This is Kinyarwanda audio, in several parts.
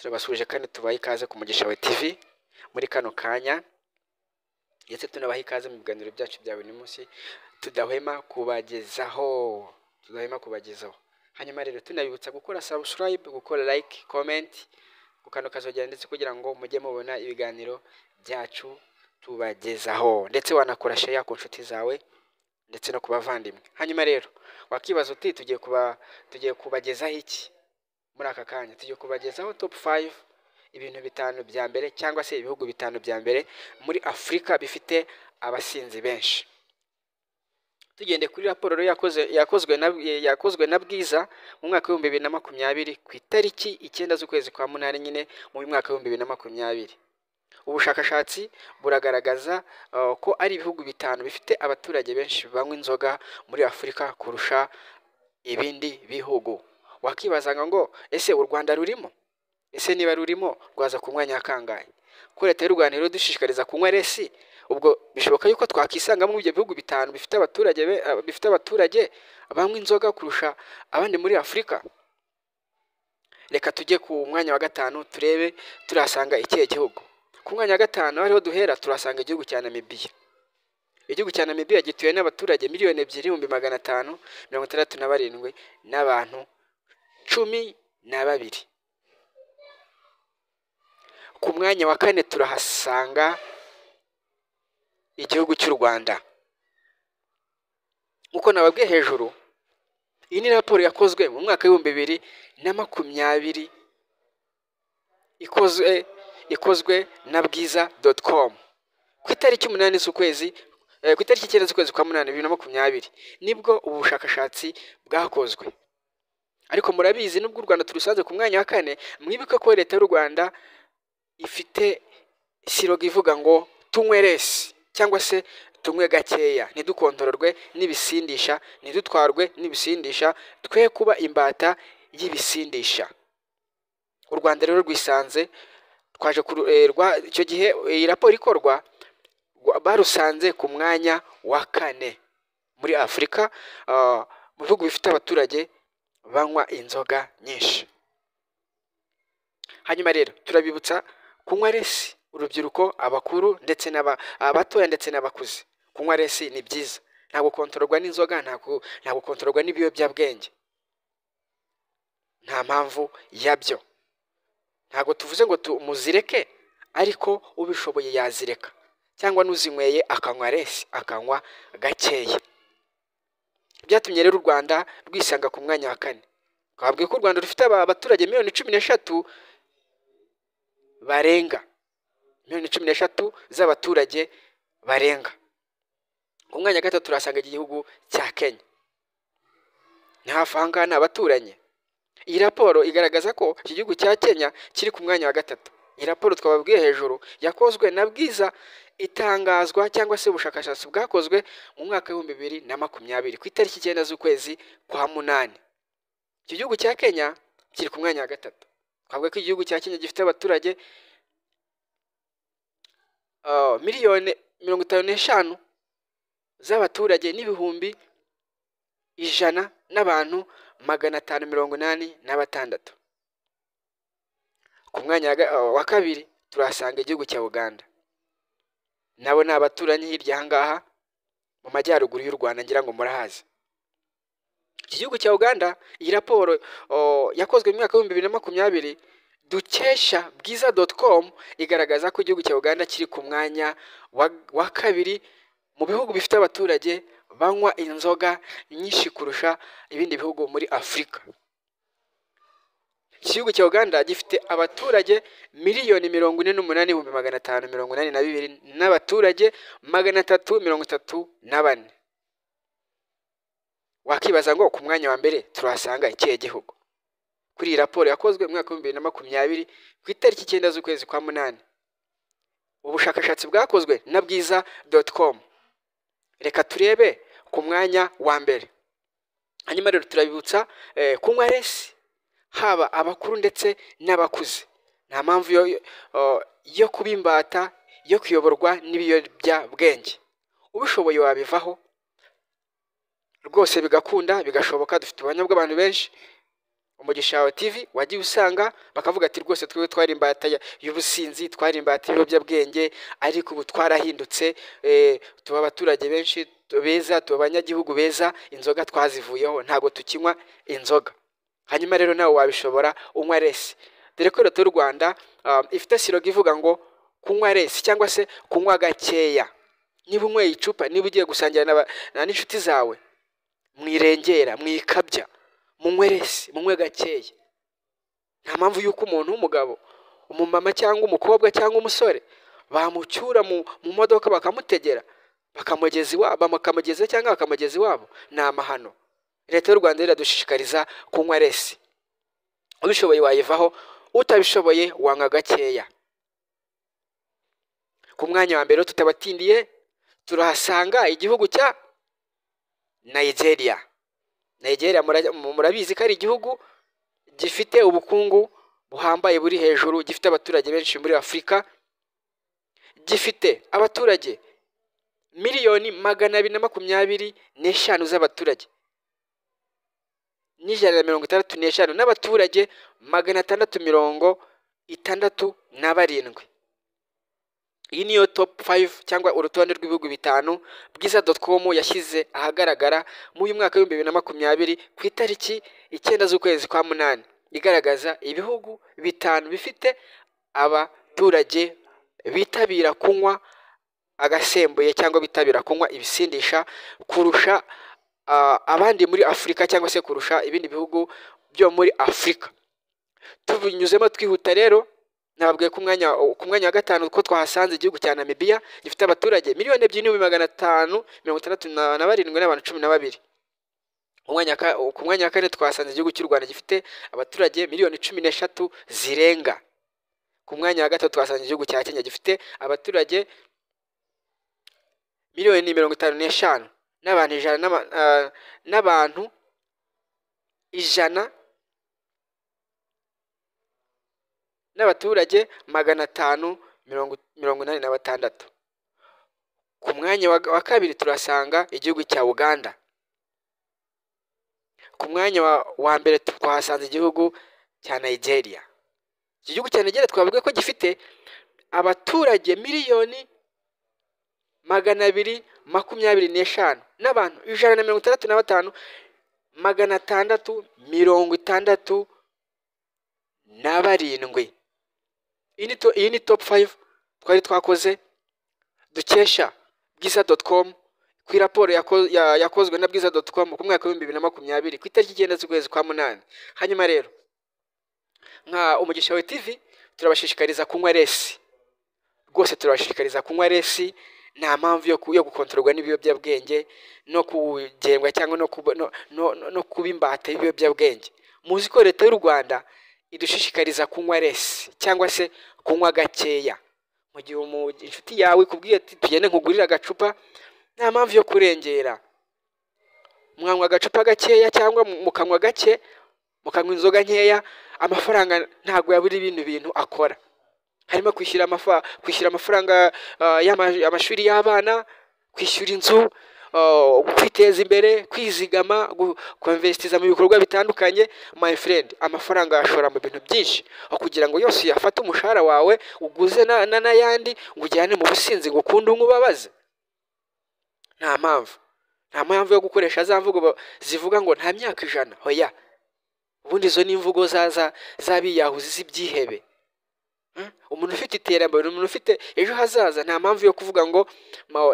turabasubije kandi tubaha ikaze ku Mugisha we TV muri kano kanya, ndetse tunabaha ikaze mu biganiro byacu bya buri munsi tudahwema kubagezaho. Hanyuma rero tunabibutsa gukora subscribe, gukora like, comment, gukanda ukazogera ndetse kugira ngo mujye mubona ibiganiro byacu tubagezaho, ndetse wanakora share ku nshuti zawe ndetse no kubavandimwe. Hanyuma rero wakibaza uti tugiye kubagezaho iki muri aka kanya? Tugiye kubagezaho top 5 ibintu bitanu bya mbere cyangwa se ibihugu bitanu bya mbere muri Afrika bifite abasinzi benshi. Tugende kuri raporo yakozwe na Bwiza mu mwaka wa 2020 ku itariki 9 z'ukwezi kwa munani nyine mu mwaka wa 2020. Ubushakashatsi buragaragaza ko ari ibihugu bitanu bifite abaturage benshi banywa inzoga muri Afrika kurusha ibindi bihugu. Wakibazanga ngo ese u Rwanda rurimo? Ese niba rurimo rwaza ku mwanya kangahe? Ko leta y'u Rwanda rero dushishikariza kunywa resi, ubwo bishoboka yuko twakisanga mu ibyo bihugu bitanu bifite abaturage banywa inzoga kurusha abandi muri Afrika. Reka tujye ku mwanya wa gatanu turebe turasanga ikihe gihugu. Ku mwanya wa gatanu ariho duhera turasanga igihugu cya Namibia. Igihugu cya Namibia gituwe n'abaturage 2,567,000 n'abantu 12. Ku mwanya wa kane turahasanga igihugu cy'u Rwanda. Uko nababwiye hejuru, iyi ni raporo yakozwe mu mwaka wa 2020 ikozwe na bwiza.com ku itariki 8 z'ukwezi ku itariki 9 z'ukwezi kwa munani 2020 nibwo ubu bushakashatsi bwakozwe. Ariko murabizi nubwo u Rwanda turusanze ku mwanya wa kane, mwibuke ko leta y'u Rwanda ifite siroga ivuga ngo tunywe resi cyangwa se tunywe gakeya, ntidukontororwe n'ibisindisha, ntidutwarwe n'ibisindisha, twe kuba imbata y'ibisindisha. U Rwanda rero rwisanze twaje icyo gihe iyi raporo ikorwa barusanze ku mwanya wa kane muri Afrika mu bihugu bifite abaturage banywa inzoga nyinshi. Hanyuma rero turabibutsa kunywa resi, urubyiruko, abakuru ndetse abatoya ndetse n'abakuze. Kunywa resi ni byiza, ntabwo kontrolwa n'inzoga, ntabwo kontrolwa n'ibiyobyabwenge, nta mpamvu yabyo. Ntabwo tuvuze ngo muzireke, ariko ubishoboye yazireka, cyangwa nuzinyweye akanywa resi, akanywa gakeya. Byatumye rero u Rwanda rwisanga ku mwanya wa kane. Twabwiye ko u Rwanda rufite abaturage 13 barenga 13 z'abaturage barenga. Ku mwanya wa gatatu turasanga igihugu cya Kenya. Ni hafi aha ngaha, ni abaturanyi. Iyi raporo igaragaza ko iki gihugu cya Kenya kiri ku mwanya wa gatatu. Iyi raporo twababwiye hejuru yakozwe na Bwiza, itangazwa cyangwa se ubushakashatsi bwakozwe mu mwaka wa 2020 ku itariki 9 z'ukwezi kwa munani. Iki gihugu cya Kenya kiri ku mwanya wa gatatu. Twavuga ko igihugu cya Kenya gifite abaturage 1,55,000,000 z'abaturage n'ibihumbi 100 n'abantu 586. Ku mwanya wa kabiri turasanga igihugu cya Uganda. Nabo ni abaturanyi hirya aha ngaha mu majyaruguru y'u Rwanda, ngira ngo murahazi. Iki gihugu cya Uganda, iyi raporo yakozwe mu mwaka wa 2020 dukesha bwiza.com igaragaza ko igihugu cya Uganda kiri ku mwanya wa kabiri mu bihugu bifite abaturage banywa inzoga nyinshi kurusha ibindi bihugu muri Afrika. Igihugu cya Uganda gifite abaturage 1,48,582 n'abaturage 334. Wakibaza ngo ku mwanya wa mbere turasanga ikihe gihugu? Kuri iyi raporo yakozwe mu mwaka wa 2020 ku itariki 9 z'ukwezi kwa munani. Ubushakashatsi bwakozwe na bwiza.com. Reka turebe ku mwanya wa mbere. Hanyuma rero turabibutsa kunywa resi, haba abakuru ndetse n'abakuze. Nta mpamvu yo kubimbata, yo kuyoborwa n'ibiyobyabwenge. Ubishoboye wabivaho rwose bigakunda bigashoboka. Dufite ubanya bw'abantu benshi Umugisha wawe TV wagiye usanga bakavuga ati rwose twe twari imbata y'ubusinzi, twari imbata y'ibiyobyabwenge, ariko ubu twarahindutse, tuba abaturage benshi beza, tuba abanyagihugu beza, inzoga twazivuyeho, ntago tukinywa inzoga. Hanyuma rero nawe wabishobora unywa resi. Dore ko leta y'u Rwanda ifite siroga ivuga ngo kunywa resi cyangwa se kunywa gakeya. Niba unyweye icupa, niba ugiye gusangira n'inshuti zawe, mwirengera, mwikabya, munywe resi, munywe gakeya. Nta mpamvu yuko umuntu w'umugabo, umumama cyangwa umukobwa cyangwa umusore bamucyura mu modoka bakamutegera, bakamugeza cyangwa bakamugeza iwabo. Ni amahano. Leta y'u Rwanda iradushishikariza kunywa resi. Ubishoboye wayivaho, utabishoboye wanywa gakeya. Ku mwanya wa mbere tutabatindiye turahasanga igihugu cya Nigeria. Nigeria murabizi ko ari igihugu gifite ubukungu buhambaye buri hejuru, gifite abaturage benshi muri Afurika, gifite abaturage miliyoni 225 z'abaturage, n'165 n'abaturage 667. Iyi niyo top 5 cyangwa urutonde rw'ibihugu bitanu Bwiza.com yashyize ahagaragara mu uyu mwaka w'2020 ku itariki 9 z'ukwezi kwa munani, igaragaza ibihugu bitanu bifite abaturage bitabira kunywa agasembuye cyangwa bitabira kunywa ibisindisha kurusha abandi muri Afurika, cyangwa se kurusha ibindi bihugu byo muri Afurika. Tubinyuzemo twihuta rero, nababwiye ku mwanya wa gatanu ko twahasanze igihugu cya Namibia gifite abaturage 2,567,012. Ku mwanya wa kane twahasanze igihugu cy'u Rwanda gifite abaturage 13 zirenga. Ku mwanya wa gatatu twahasanze igihugu cya Kenya gifite abaturage 55,000 n'abantu ijana n'abaturage 586. Ku mwanya wa kabiri turasanga igihugu cya Uganda. Ku mwanya wa mbere twahasanze igihugu cya Nigeria. Iki gihugu cya Nigeria twavuga ko gifite abaturage miliyoni 225 n'abantu 165,667. Iyi ni top 5 twari twakoze dukesha Bwiza.com ku raporo yakozwe na Bwiza.com ku mwaka w'2020 ku itariki 9 z'ukwezi kwa munani. Hanyuma rero nka Umugisha wawe TV turabashishikariza kunywa resi. Rwose turabashishikariza kunywa resi, nta mpamvu yo gukontororwa n'ibiyobyabwenge no kugengwa cyangwa no kuba imbata y'ibiyobyabwenge. Muzi ko leta y'u Rwanda idushishikariza kunywa resi cyangwa se kunywa gakeya. Mu gihe inshuti yawe ikubwiye ati tugende nkugurira agacupa, nta mpamvu yo kurengera. Mwanywa agacupa gakeya cyangwa mukanywa gake, mukanywa inzoga nkeya, amafaranga ntago yabura ibintu bintu akora. Harimo kwishyura amafaranga y'amashuri y'abana, kwishyura inzu, kwiteza imbere, kwizigama, kuinvestiza mu bikorwa bitandukanye. My friend, amafaranga ashora mu bintu byinshi kugira ngo yose yafate umushahara wawe uguze n'ayandi ngo ujyane mu businzi ngo kunde umubabaze. Nta mpamvu yo gukoresha za mvugo zivuga ngo nta myaka 100. Hoya, ubundi izo ni imvugo z'abiyahuzi z'ibyihebe. Umuntu ufite iterambere, umuntu ufite ejo hazaza, nta mpamvu yo kuvuga ngo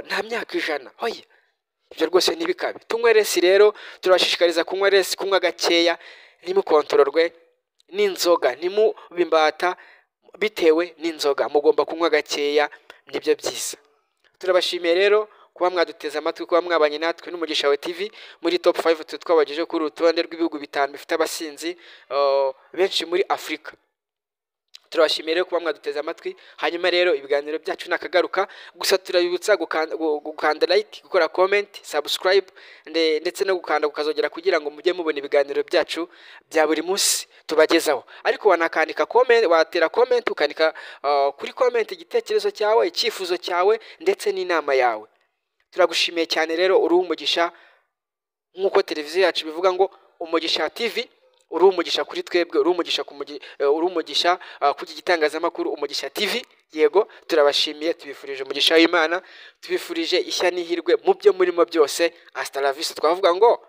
nta myaka 100. Hoya, ibyo rwose ntibikabe. Tunywe resi rero, turabashishikariza kunywa resi, kunywa gakeya, ntimukontororwe n'inzoga, ntimubimbata bitewe n'inzoga. Mugomba kunywa gakeya, nibyo byiza. Turabashimiye rero kuba mwaduteze amatwi, kuba mwabanye natwe n'Umugisha wawe TV muri top 5 twabagejeje kuri urutonde rw'ibihugu bitanu bifite abasinzi benshi muri Afurika. Turabashimiye rero kuba mwaduteze amatwi. Hanyuma rero ibiganiro byacu nakagaruka, gusa turabibutsa gukanda like, gukora comment, subscribe ndetse no gukanda ukazogera kugira ngo mujye mubona ibiganiro byacu bya buri munsi tubagezaho. Ariko wanakandika comment, watera comment, ukanika kuri comment igitekerezo cyawe, icyifuzo cyawe ndetse n'inama yawe. Turagushimiye cyane rero, uri umugisha, nkuko televiziyo yacu bivuga ngo Umugisha TV uri umugisha kuri twebwe, uri umugisha uri umugisha ku gitangazamakuru Umugisha TV. Yego turabashimiye, tubifurije umugisha w'Imana, tubifurije ishya n'ihirwe mu byo murimo byose. Hasta la vista, twavuga ngo